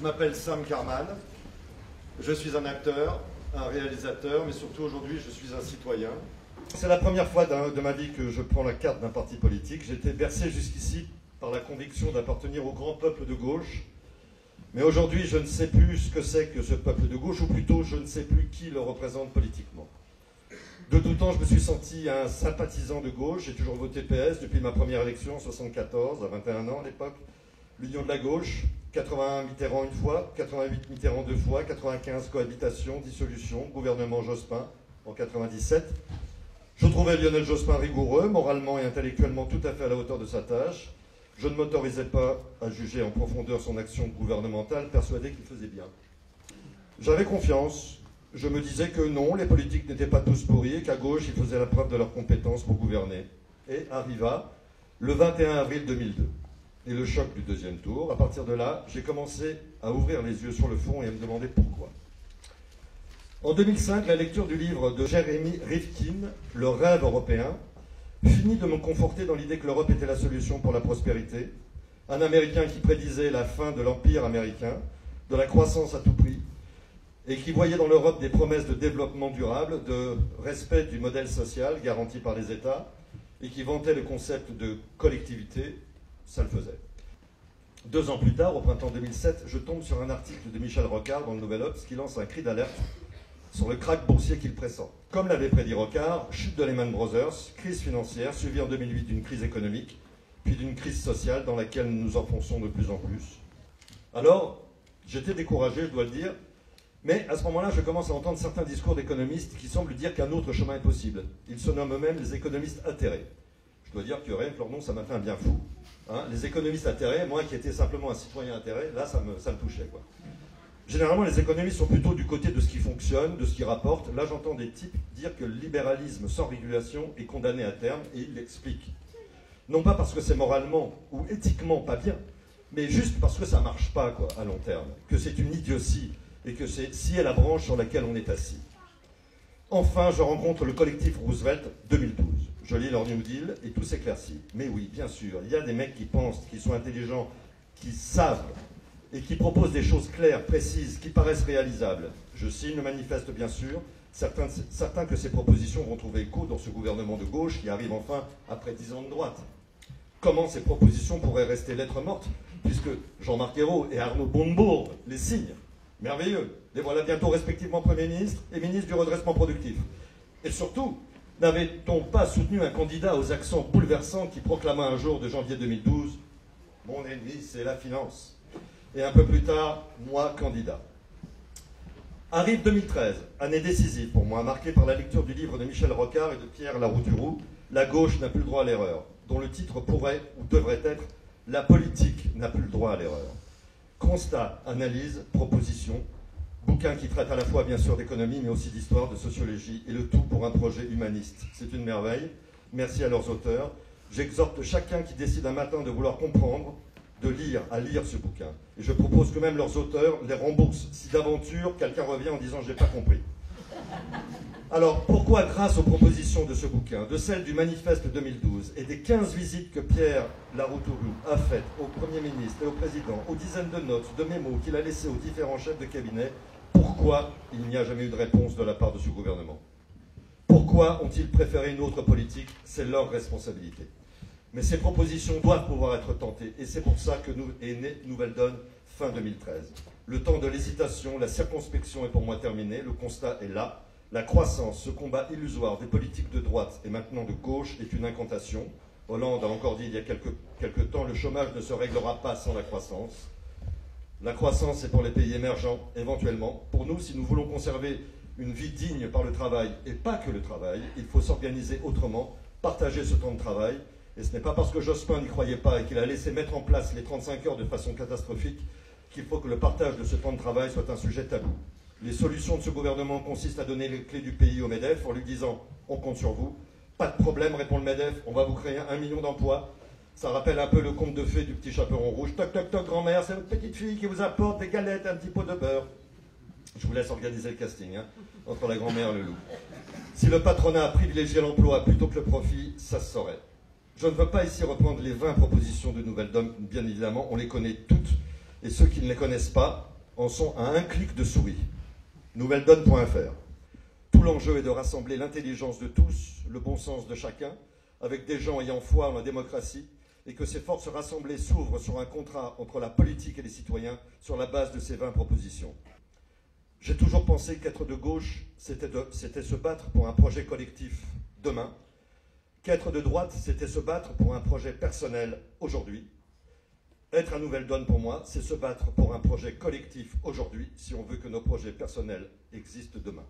m'appelle Sam Karman, je suis un acteur, un réalisateur, mais surtout aujourd'hui je suis un citoyen. C'est la première fois de ma vie que je prends la carte d'un parti politique. J'ai été bercé jusqu'ici par la conviction d'appartenir au grand peuple de gauche. Mais aujourd'hui, je ne sais plus ce que c'est que ce peuple de gauche, ou plutôt, je ne sais plus qui le représente politiquement. De tout temps, je me suis senti un sympathisant de gauche. J'ai toujours voté PS depuis ma première élection en 1974, à 21 ans à l'époque. L'Union de la gauche, 81 Mitterrand une fois, 88 Mitterrand deux fois, 95 cohabitation, dissolution, gouvernement Jospin en 97. Je trouvais Lionel Jospin rigoureux, moralement et intellectuellement tout à fait à la hauteur de sa tâche. Je ne m'autorisais pas à juger en profondeur son action gouvernementale, persuadé qu'il faisait bien. J'avais confiance. Je me disais que non, les politiques n'étaient pas tous pourris et qu'à gauche, ils faisaient la preuve de leurs compétences pour gouverner. Et arriva le 21 avril 2002 et le choc du deuxième tour. À partir de là, j'ai commencé à ouvrir les yeux sur le fond et à me demander pourquoi. En 2005, la lecture du livre de Jérémy Rifkin, Le rêve européen, finit de me conforter dans l'idée que l'Europe était la solution pour la prospérité. Un Américain qui prédisait la fin de l'Empire américain, de la croissance à tout prix, et qui voyait dans l'Europe des promesses de développement durable, de respect du modèle social garanti par les États, et qui vantait le concept de collectivité, ça le faisait. 2 ans plus tard, au printemps 2007, je tombe sur un article de Michel Rocard dans le Nouvel Obs qui lance un cri d'alerte sur le krach boursier qu'il pressent. Comme l'avait prédit Rocard, chute de Lehman Brothers, crise financière, suivie en 2008 d'une crise économique, puis d'une crise sociale dans laquelle nous nous enfonçons de plus en plus. Alors, j'étais découragé, je dois le dire, mais à ce moment-là, je commence à entendre certains discours d'économistes qui semblent dire qu'un autre chemin est possible. Ils se nomment eux-mêmes les économistes atterrés. Je dois dire que rien que leur nom, ça m'a fait un bien fou. Hein, les économistes atterrés, moi qui étais simplement un citoyen atterré, là, ça me touchait, quoi. Généralement, les économistes sont plutôt du côté de ce qui fonctionne, de ce qui rapporte. Là, j'entends des types dire que le libéralisme sans régulation est condamné à terme, et ils l'expliquent. Non pas parce que c'est moralement ou éthiquement pas bien, mais juste parce que ça ne marche pas, quoi, à long terme, que c'est une idiotie, et que c'est scier la branche sur laquelle on est assis. Enfin, je rencontre le collectif Roosevelt 2012. Je lis leur New Deal et tout s'éclaircit. Mais oui, bien sûr, il y a des mecs qui pensent, qui sont intelligents, qui savent et qui proposent des choses claires, précises, qui paraissent réalisables. Je signe le manifeste, bien sûr, certains que ces propositions vont trouver écho dans ce gouvernement de gauche qui arrive enfin après 10 ans de droite. Comment ces propositions pourraient rester lettres mortes, puisque Jean-Marc Ayrault et Arnaud Montebourg les signent? Merveilleux. Les voilà bientôt respectivement Premier ministre et ministre du redressement productif. Et surtout, n'avait-on pas soutenu un candidat aux accents bouleversants qui proclama un jour de janvier 2012 « Mon ennemi, c'est la finance ». Et un peu plus tard, moi, candidat. Arrive 2013, année décisive pour moi, marquée par la lecture du livre de Michel Rocard et de Pierre Larouturou, « La gauche n'a plus le droit à l'erreur », dont le titre pourrait ou devrait être « La politique n'a plus le droit à l'erreur ». Constat, analyse, proposition, bouquin qui traite à la fois bien sûr d'économie mais aussi d'histoire, de sociologie, et le tout pour un projet humaniste. C'est une merveille. Merci à leurs auteurs. J'exhorte chacun qui décide un matin de vouloir comprendre, de lire, à lire ce bouquin. Et je propose que même leurs auteurs les remboursent si d'aventure quelqu'un revient en disant « j'ai pas compris ». Alors, pourquoi, grâce aux propositions de ce bouquin, de celles du manifeste 2012 et des 15 visites que Pierre Larouturou a faites au Premier ministre et au Président, aux dizaines de notes, de mémos qu'il a laissées aux différents chefs de cabinet, pourquoi il n'y a jamais eu de réponse de la part de ce gouvernement? Pourquoi ont-ils préféré une autre politique? C'est leur responsabilité. Mais ces propositions doivent pouvoir être tentées, et c'est pour ça que est née Nouvelle Donne fin 2013. Le temps de l'hésitation, la circonspection est pour moi terminé, le constat est là. La croissance, ce combat illusoire des politiques de droite et maintenant de gauche est une incantation. Hollande a encore dit il y a quelque temps, le chômage ne se réglera pas sans la croissance. La croissance, c'est pour les pays émergents, éventuellement. Pour nous, si nous voulons conserver une vie digne par le travail, et pas que le travail, il faut s'organiser autrement, partager ce temps de travail. Et ce n'est pas parce que Jospin n'y croyait pas et qu'il a laissé mettre en place les 35 heures de façon catastrophique qu'il faut que le partage de ce temps de travail soit un sujet tabou. Les solutions de ce gouvernement consistent à donner les clés du pays au MEDEF en lui disant « on compte sur vous ». Pas de problème, répond le MEDEF, on va vous créer 1 million d'emplois. Ça rappelle un peu le conte de fées du petit chaperon rouge. Toc, toc, toc, grand-mère, c'est votre petite fille qui vous apporte des galettes, un petit pot de beurre. Je vous laisse organiser le casting, hein, entre la grand-mère et le loup. Si le patronat a privilégié l'emploi plutôt que le profit, ça se saurait. Je ne veux pas ici reprendre les 20 propositions de Nouvelle Donne, bien évidemment, on les connaît toutes. Et ceux qui ne les connaissent pas, en sont à un clic de souris. Nouvelle-donne.fr. Tout l'enjeu est de rassembler l'intelligence de tous, le bon sens de chacun, avec des gens ayant foi en la démocratie, et que ces forces rassemblées s'ouvrent sur un contrat entre la politique et les citoyens sur la base de ces 20 propositions. J'ai toujours pensé qu'être de gauche, c'était se battre pour un projet collectif demain, qu'être de droite, c'était se battre pour un projet personnel aujourd'hui. Être à Nouvelle Donne pour moi, c'est se battre pour un projet collectif aujourd'hui, si on veut que nos projets personnels existent demain.